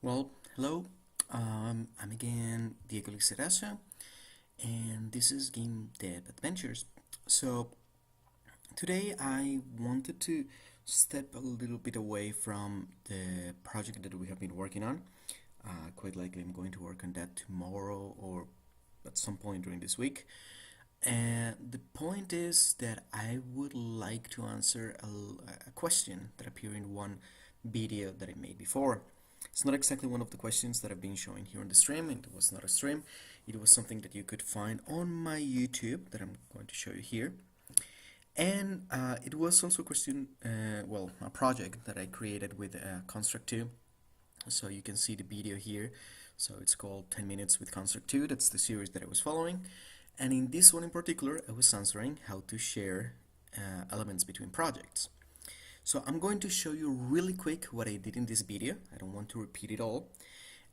Well, hello. I'm again Diego Lizarazo, and this is Game Dev Adventures. So today I wanted to step a little bit away from the project that we have been working on. Quite likely I'm going to work on that tomorrow or at some point during this week. And the point is that I would like to answer a question that appeared in one video that I made before. It's not exactly one of the questions that I've been showing here on the stream. It was not a stream. It was something that you could find on my YouTube that I'm going to show you here. And it was also a question, a project that I created with Construct 2. So you can see the video here. So it's called 10 Minutes with Construct 2. That's the series that I was following. And in this one in particular, I was answering how to share elements between projects. So I'm going to show you really quick what I did in this video. I don't want to repeat it all.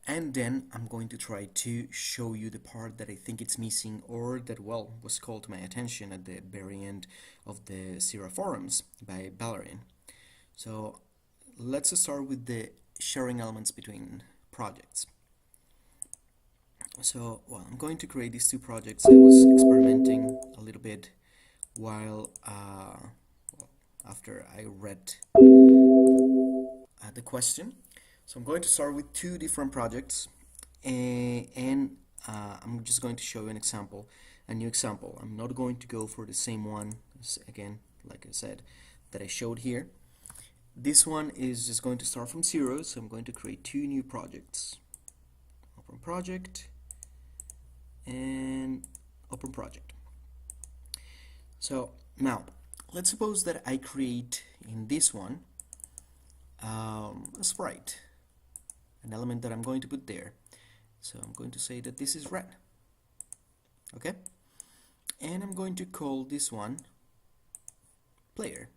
And then I'm going to try to show you the part that I think it's missing or that, well, was called to my attention at the very end of the Sierra forums by Ballerine. So let's start with the sharing elements between projects. So, well, I'm going to create these two projects. I was experimenting a little bit while after I read the question. So I'm going to start with two different projects, and I'm just going to show you an example, a new example. I'm not going to go for the same one, again, like I said, that I showed here. This one is just going to start from zero, so I'm going to create two new projects. Open project and open project. So now, let's suppose that I create in this one a sprite, an element that I'm going to put there. So I'm going to say that this is red. Okay? And I'm going to call this one player.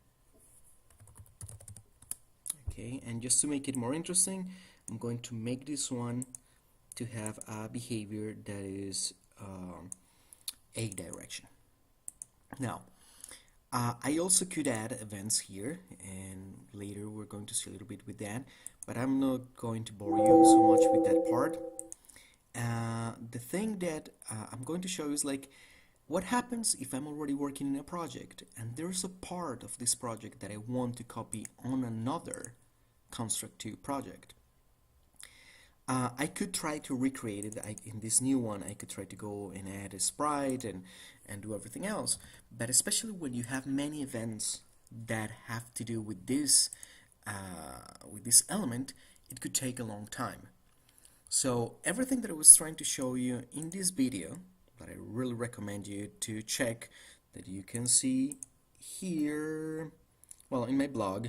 Okay, and just to make it more interesting, I'm going to make this one to have a behavior that is a direction. Now, I also could add events here, and later we're going to see a little bit with that, but I'm not going to bore you so much with that part. The thing that I'm going to show is like, what happens if I'm already working in a project and there's a part of this project that I want to copy on another Construct 2 project. I could try to recreate it. In this new one, I could try to go and add a sprite and do everything else. But especially when you have many events that have to do with this element, it could take a long time. So everything that I was trying to show you in this video, that I really recommend you to check, that you can see here, well, in my blog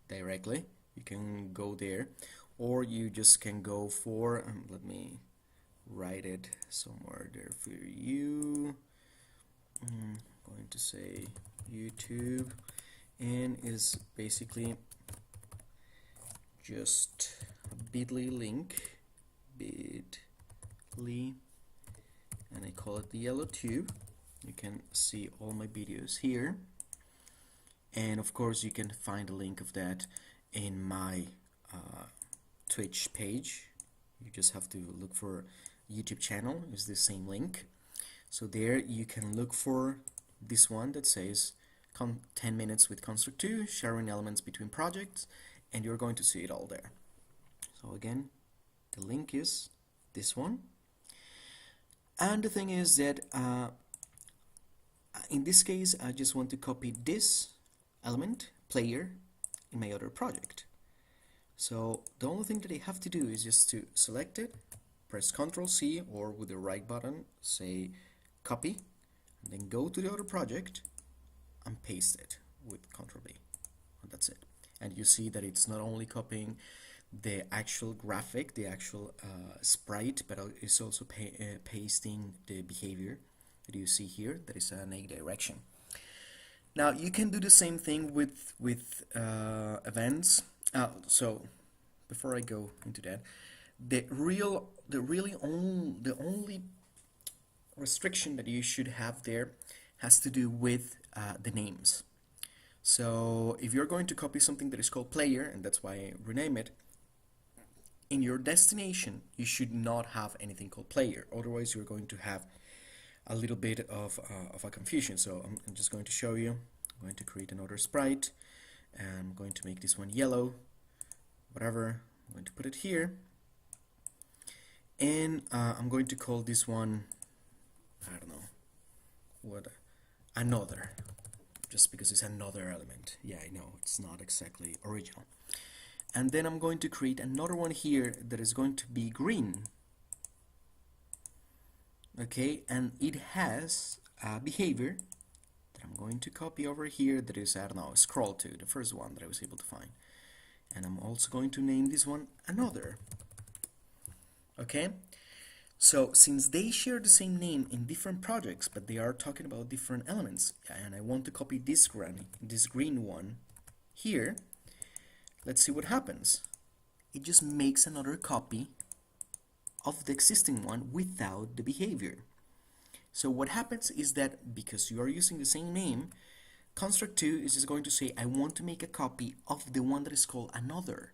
directly, you can go there, or you just can go for, let me write it somewhere there for you. I'm going to say YouTube, and is basically just a bit.ly link, bit.ly, and I call it the yellow tube. You can see all my videos here, and of course you can find a link of that in my Twitch page. You just have to look for YouTube channel, is the same link. So there you can look for this one that says 10 minutes with Construct 2, sharing elements between projects, and you're going to see it all there. So again, the link is this one. And the thing is that in this case I just want to copy this element, player, in my other project. So the only thing that I have to do is just to select it, press Ctrl C, or with the right button say copy, and then go to the other project and paste it with Ctrl V, and that's it. And you see that it's not only copying the actual graphic, the actual sprite, but it's also pasting the behavior that you see here, that is an A direction. Now you can do the same thing with events. So before I go into that, the only restriction that you should have there has to do with the names. So if you're going to copy something that is called player, and that's why I rename it, in your destination, you should not have anything called player. Otherwise, you're going to have a little bit of a confusion. So I'm just going to show you. I'm going to create another sprite, and I'm going to make this one yellow, whatever. I'm going to put it here, and I'm going to call this one, I don't know, what, another, just because it's another element. Yeah, I know, it's not exactly original. And then I'm going to create another one here that is going to be green. Okay, and it has a behavior that I'm going to copy over here that is, I don't know, scroll to, the first one that I was able to find. And I'm also going to name this one another. Okay, so since they share the same name in different projects, but they are talking about different elements, and I want to copy this green one here, let's see what happens. It just makes another copy of the existing one without the behavior. So what happens is that because you are using the same name, construct2 is just going to say, I want to make a copy of the one that is called another.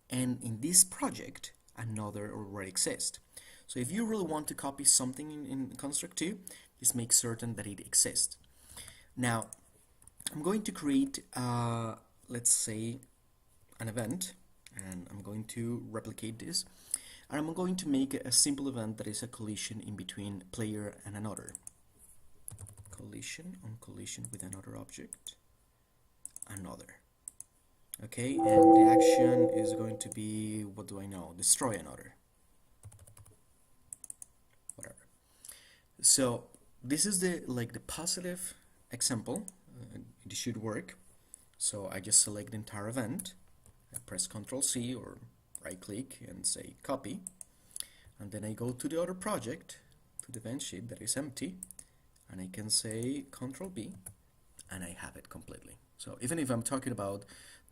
And in this project, another already exists. So if you really want to copy something in construct2, just make certain that it exists. Now, I'm going to create, let's say, an event, and I'm going to replicate this. And I'm going to make a simple event that is a collision in between player and another. Collision on collision with another object. Another. Okay, and the action is going to be, what do I know? Destroy another. Whatever. So this is the positive example. It should work. So I just select the entire event. I press Ctrl C or right click and say copy, and then I go to the other project, to the event sheet that is empty, and I can say Ctrl B, and I have it completely. So even if I'm talking about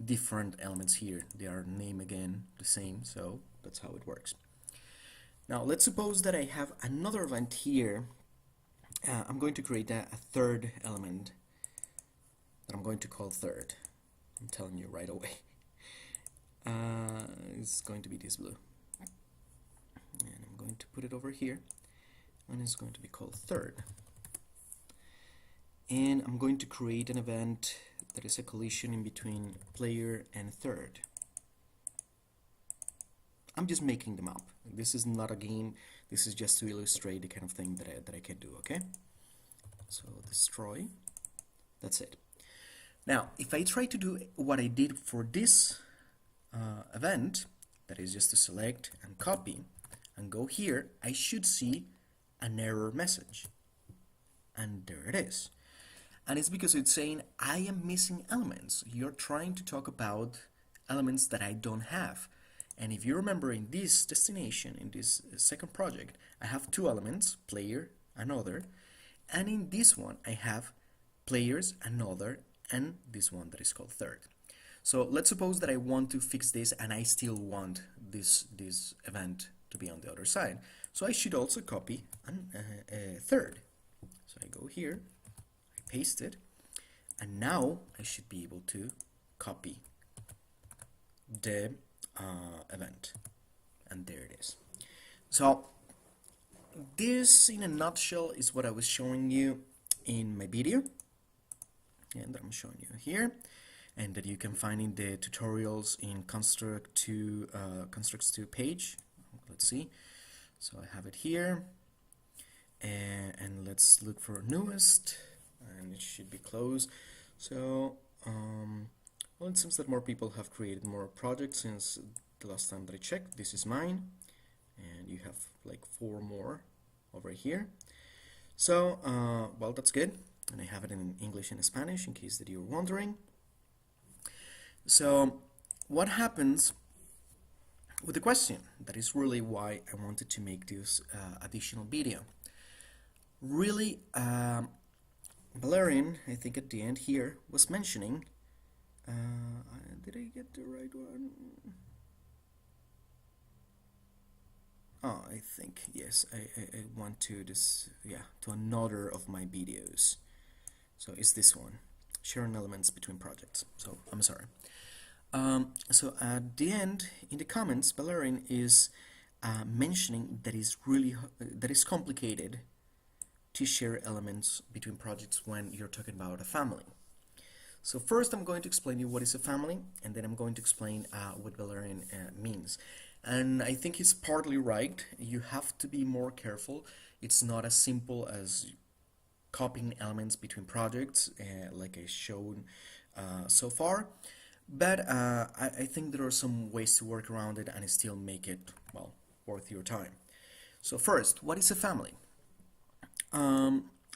different elements here, they are named again the same, so that's how it works. Now let's suppose that I have another event here. I'm going to create a third element that I'm going to call third. I'm telling you right away. It's going to be this blue, and I'm going to put it over here, and it's going to be called third. And I'm going to create an event that is a collision in between player and third. I'm just making them up. This is not a game. This is just to illustrate the kind of thing that I can do. Okay, so destroy. That's it. Now, if I try to do what I did for this event, that is just to select and copy and go here, I should see an error message, and there it is. And it's because it's saying I am missing elements. You're trying to talk about elements that I don't have. And if you remember, in this destination, in this second project, I have two elements, player, another, and in this one I have players, another, and this one that is called third. So let's suppose that I want to fix this and I still want this event to be on the other side. So I should also copy a third. So I go here, I paste it, and now I should be able to copy the event. And there it is. So this, in a nutshell, is what I was showing you in my video, and I'm showing you here, and that you can find in the tutorials in constructs2 page. Let's see. So I have it here, and let's look for newest, and it should be closed. So well, it seems that more people have created more projects since the last time that I checked. This is mine, and you have like 4 more over here. So well, that's good, and I have it in English and Spanish in case that you're wondering. So what happens with the question? That is really why I wanted to make this additional video. Really, Valerian, I think at the end here, was mentioning, did I get the right one? Oh, I think, yes, I went to this, yeah, to another of my videos. So it's this one, sharing elements between projects. So I'm sorry. So at the end, in the comments, Ballerin is mentioning that is really that is complicated to share elements between projects when you're talking about a family. So first I'm going to explain you what is a family, and then I'm going to explain what Valerian means. And I think he's partly right. You have to be more careful. It's not as simple as copying elements between projects like I shown so far. But I think there are some ways to work around it and still make it, well, worth your time. So first, what is a family?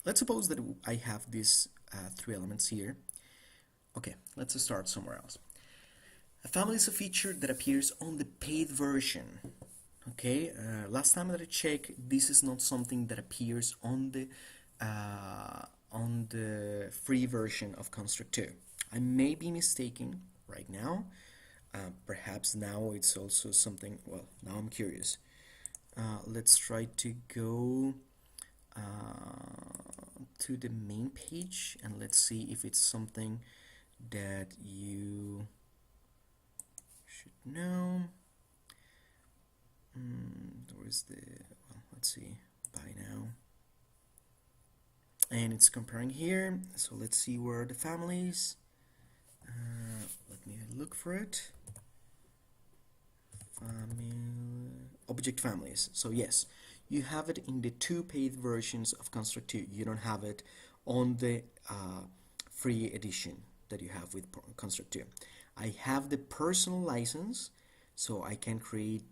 Let's suppose that I have these three elements here. Okay, let's start somewhere else. A family is a feature that appears on the paid version. Okay, last time that I checked, this is not something that appears on the free version of Construct 2. I may be mistaken right now. Perhaps now it's also something, well, now I'm curious. Let's try to go to the main page and let's see if it's something that you should know. Where's the, well, let's see, buy now. And it's comparing here, so let's see where are the families. Let me look for it. Object families. So yes, you have it in the two paid versions of Construct 2. You don't have it on the free edition that you have with Construct 2. I have the personal license, so I can create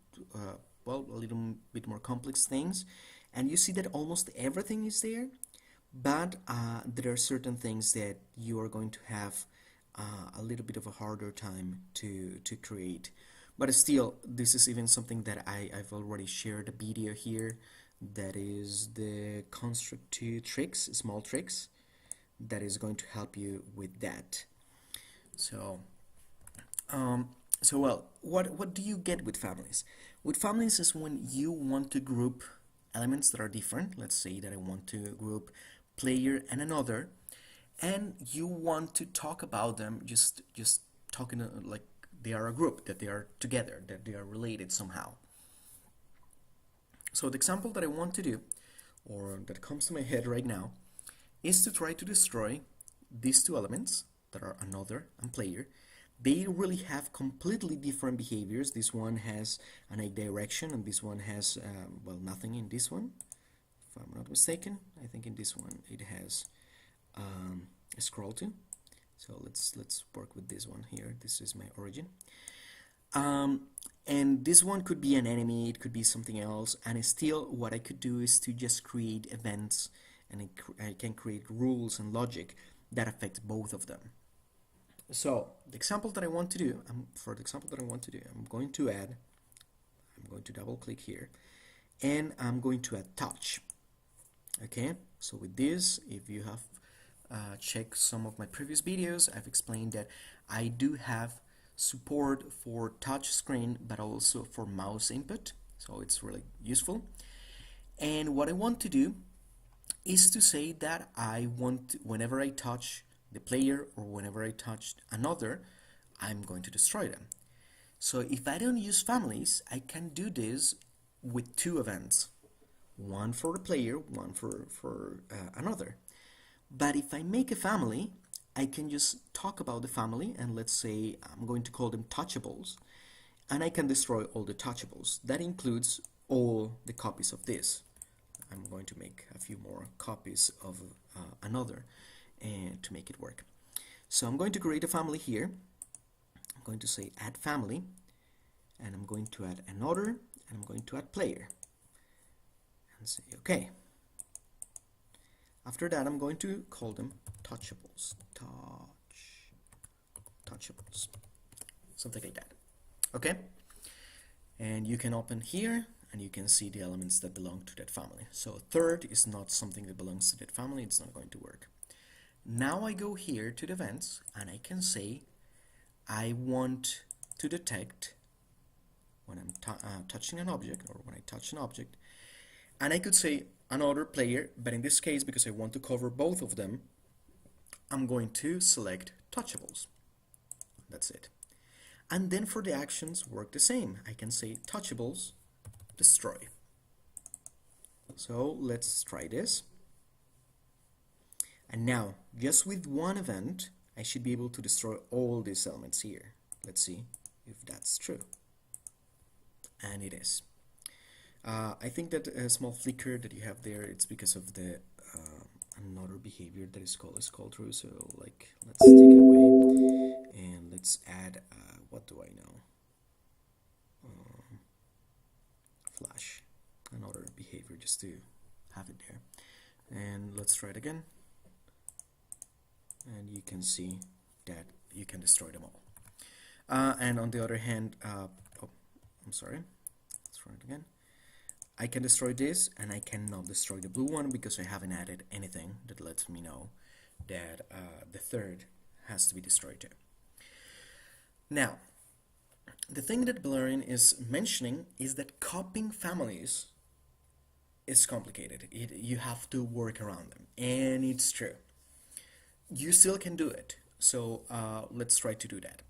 well, a little bit more complex things, and you see that almost everything is there, but there are certain things that you are going to have a little bit of a harder time to create. But still, this is even something that I've already shared a video here, that is the Construct 2 tricks, small tricks, that is going to help you with that. So well, what do you get with families? With families is when you want to group elements that are different. Let's say that I want to group player and another, and you want to talk about them just talking like they are a group, that they are together, that they are related somehow. So the example that I want to do, or that comes to my head right now, is to try to destroy these two elements that are another and player. They really have completely different behaviors. This one has an A direction, and this one has, well, nothing in this one, if I'm not mistaken. I think in this one it has a scroll to. So let's work with this one here. This is my origin. And this one could be an enemy, it could be something else, and still what I could do is to just create events, and I can create rules and logic that affect both of them. So the example that I want to do, for the example that I want to do, I'm going to double click here, and I'm going to add touch. Okay, so with this, if you have checked some of my previous videos, I've explained that I do have support for touch screen, but also for mouse input, so it's really useful. And what I want to do is to say that I want, whenever I touch the player or whenever I touch another, I'm going to destroy them. So if I don't use families, I can do this with two events, one for the player, one for another. But if I make a family, I can just talk about the family, and let's say I'm going to call them touchables, and I can destroy all the touchables. That includes all the copies of this. I'm going to make a few more copies of another and to make it work. So I'm going to create a family here. I'm going to say add family, and I'm going to add another, and I'm going to add player, and say okay. After that, I'm going to call them touchables. Touchables. Something like that. Okay? And you can open here, and you can see the elements that belong to that family. So third is not something that belongs to that family. It's not going to work. Now I go here to the events, and I can say I want to detect when I'm touching an object, or when I touch an object, and I could say another player, but in this case, because I want to cover both of them, I'm going to select touchables. That's it. And then for the actions work the same. I can say touchables destroy. So let's try this. And now, just with one event, I should be able to destroy all these elements here. Let's see if that's true. And it is. I think that a small flicker that you have there, it's because of the another behavior that is called through. So like, let's take it away and let's add, what do I know? Flash, another behavior just to have it there. And let's try it again. And you can see that you can destroy them all. And on the other hand, oh, I'm sorry, let's try it again. I can destroy this, and I cannot destroy the blue one because I haven't added anything that lets me know that the third has to be destroyed too. Now, the thing that Blurring is mentioning is that copying families is complicated. You have to work around them, and it's true. You still can do it, so let's try to do that.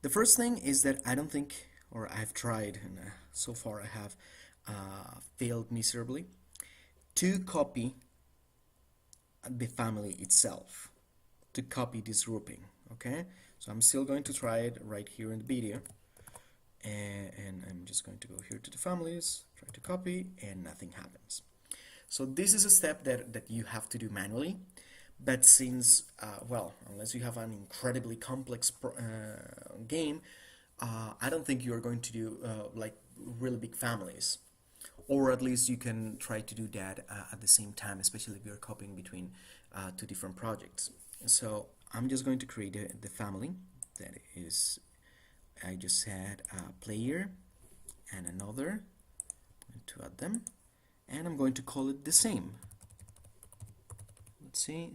The first thing is that I don't think, or I've tried, and so far I have failed miserably, to copy the family itself, to copy this grouping, okay? So I'm still going to try it right here in the video, and I'm just going to go here to the families, try to copy, and nothing happens. So this is a step that you have to do manually, but since, well, unless you have an incredibly complex game, I don't think you're going to do like really big families. Or at least you can try to do that at the same time, especially if you're copying between two different projects. So I'm just going to create the family that is, I just had a player and another. I'm going to add them, and I'm going to call it the same. Let's see,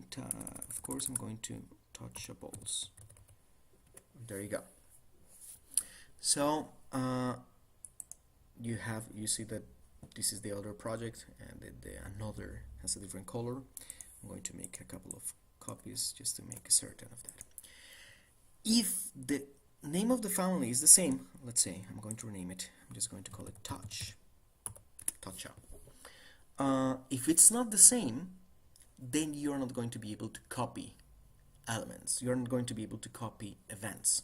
of course I'm going to touchables. There you go. So you see that this is the other project, and another has a different color. I'm going to make a couple of copies just to make certain of that. If the name of the family is the same, let's say I'm going to rename it. I'm just going to call it Toucha. If it's not the same, then you're not going to be able to copy elements. You're not going to be able to copy events.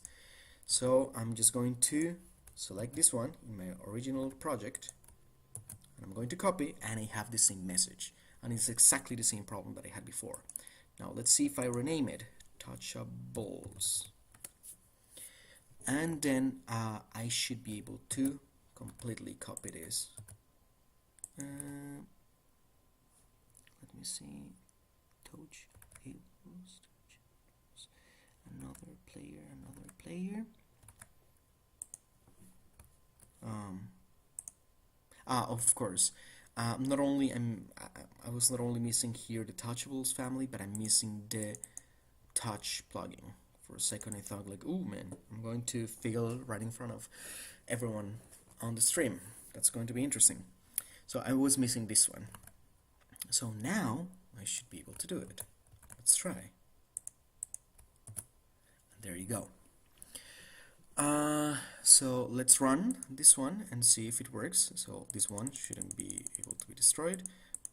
So I'm just going to select this one in my original project, and I'm going to copy, and I have the same message, and it's exactly the same problem that I had before. Now let's see if I rename it touchables, and then I should be able to completely copy this. Let me see, touchables, another player. Of course. I was not only missing here the touchables family, but I'm missing the touch plugin. For a second I thought like, oh man, I'm going to fail right in front of everyone on the stream. That's going to be interesting. So I was missing this one. So now I should be able to do it. Let's try. There you go. So let's run this one and see if it works. So this one shouldn't be able to be destroyed,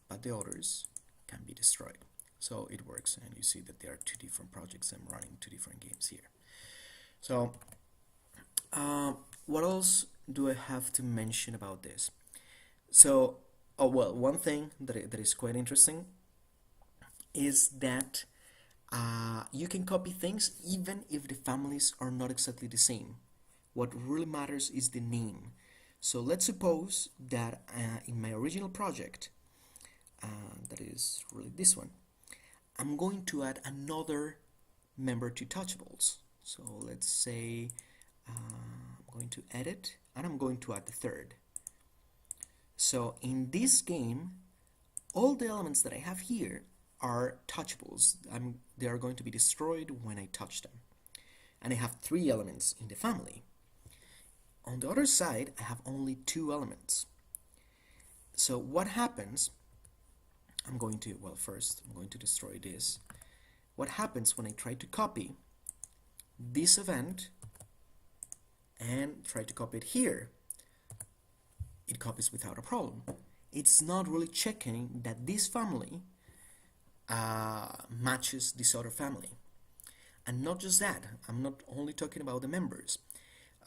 but the others can be destroyed. So it works, and you see that there are two different projects. I'm running two different games here. So what else do I have to mention about this? So, oh well, one thing that is quite interesting is that you can copy things even if the families are not exactly the same. What really matters is the name. So let's suppose that in my original project, that is really this one, I'm going to add another member to touchables. So let's say I'm going to edit, and I'm going to add the third. So in this game, all the elements that I have here are touchables. They are going to be destroyed when I touch them. And I have 3 elements in the family. On the other side, I have only 2 elements. So what happens, first I'm going to destroy this. What happens when I try to copy this event and try to copy it here, it copies without a problem. It's not really checking that this family matches this other family. And not just that, I'm not only talking about the members,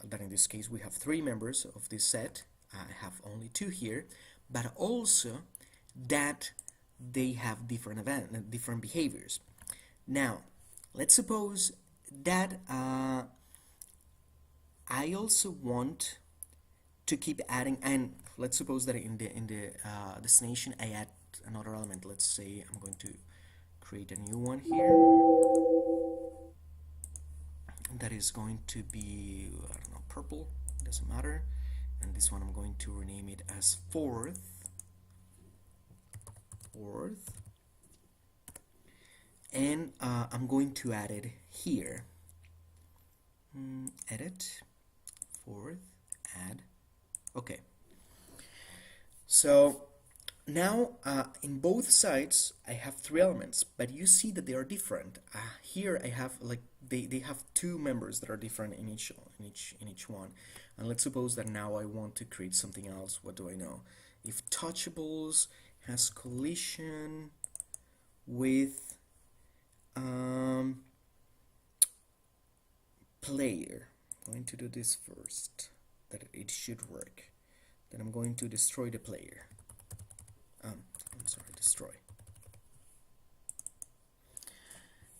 that in this case we have 3 members of this set, I have only 2 here, but also that they have different behaviors. Now, let's suppose that I also want to keep adding, and let's suppose that in the destination I add another element. Let's say I'm going to create a new one here that is going to be, I don't know, purple, doesn't matter, and this one I'm going to rename it as fourth, and I'm going to add it here. Edit, fourth, add. Okay. So now in both sides I have 3 elements, but you see that they are different. Here I have like they have 2 members that are different in each one. And let's suppose that now I want to create something else. What do I know? If touchables has collision with player, I'm going to do this first, that it should work. Then I'm going to destroy the player. I'm sorry, destroy.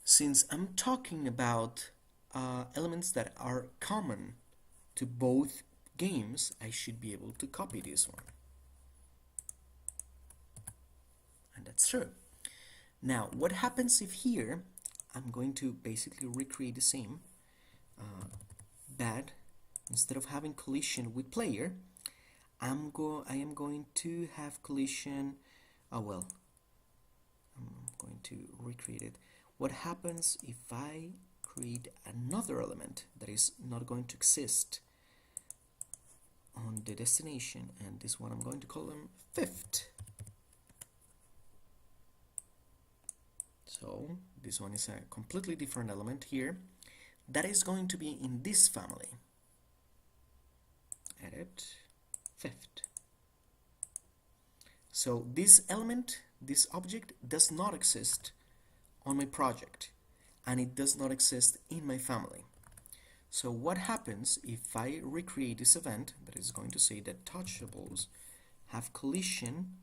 Since I'm talking about elements that are common to both games, I should be able to copy this one. And that's true. Now, what happens if here I'm going to basically recreate the same, but instead of having collision with player, I am going to have collision. Oh well, I'm going to recreate it. What happens if I create another element that is not going to exist on the destination, and this one I'm going to call them fifth. So this one is a completely different element here that is going to be in this family. Edit, fifth. So this element, this object, does not exist on my project, and it does not exist in my family. So what happens if I recreate this event that is going to say that touchables have collision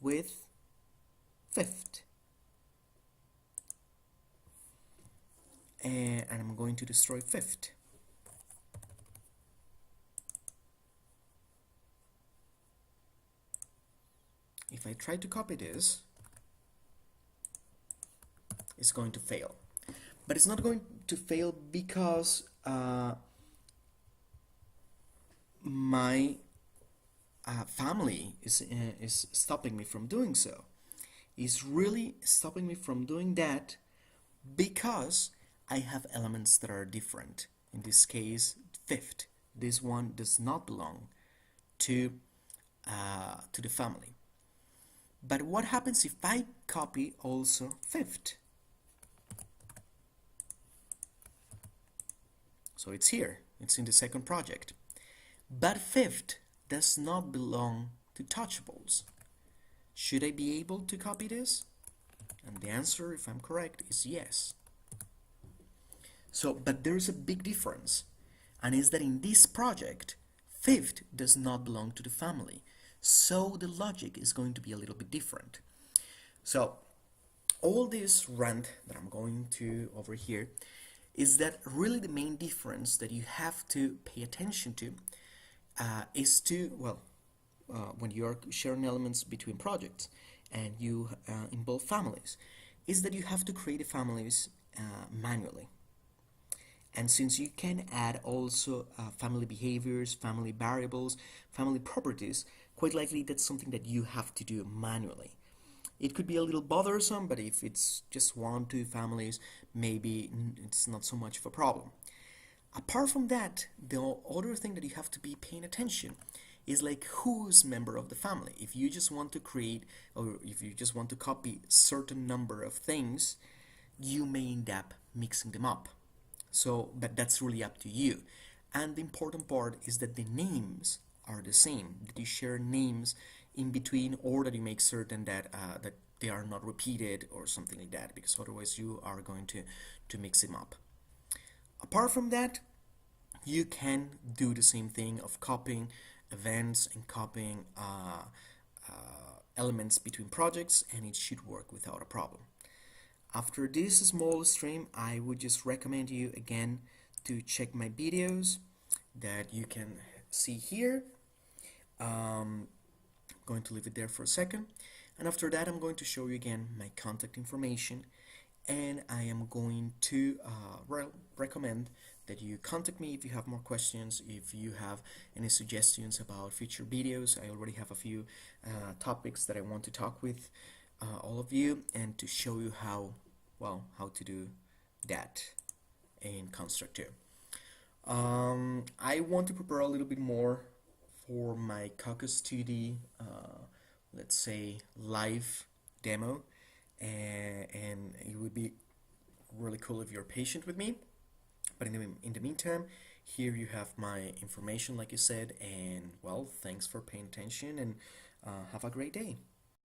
with fifth? And I'm going to destroy fifth. If I try to copy this, it's going to fail. But it's not going to fail because my family is stopping me from doing so. It's really stopping me from doing that because I have elements that are different. In this case, fifth. This one does not belong to the family. But what happens if I copy also fifth? So it's here, it's in the second project. But fifth does not belong to touchables. Should I be able to copy this? And the answer, if I'm correct, is yes. So, but there's a big difference, and is that in this project, fifth does not belong to the family. So the logic is going to be a little bit different. So all this rant that I'm going to over here is that really the main difference that you have to pay attention to is to, well, when you are sharing elements between projects and you involve families, is that you have to create the families manually. And since you can add also family behaviors, family variables, family properties, quite likely that's something that you have to do manually. It could be a little bothersome, but if it's just 1, 2 families, maybe it's not so much of a problem. Apart from that, the other thing that you have to be paying attention is like who's member of the family. If you just want to create, or if you just want to copy certain number of things, you may end up mixing them up. So, but that's really up to you. And the important part is that the names are the same, that you share names in between, or that you make certain that that they are not repeated or something like that, because otherwise you are going to mix them up. Apart from that, you can do the same thing of copying events and copying elements between projects, and it should work without a problem. After this small stream, I would just recommend you again to check my videos that you can see here. I'm going to leave it there for a second. And after that, I'm going to show you again my contact information, and I am going to recommend that you contact me if you have more questions, if you have any suggestions about future videos. I already have a few topics that I want to talk with all of you, and to show you how to do that in Construct 2. I want to prepare a little bit more for my Caucus 2D, let's say, live demo, and it would be really cool if you're patient with me. But in the meantime, here you have my information, like you said, and well, thanks for paying attention, and have a great day.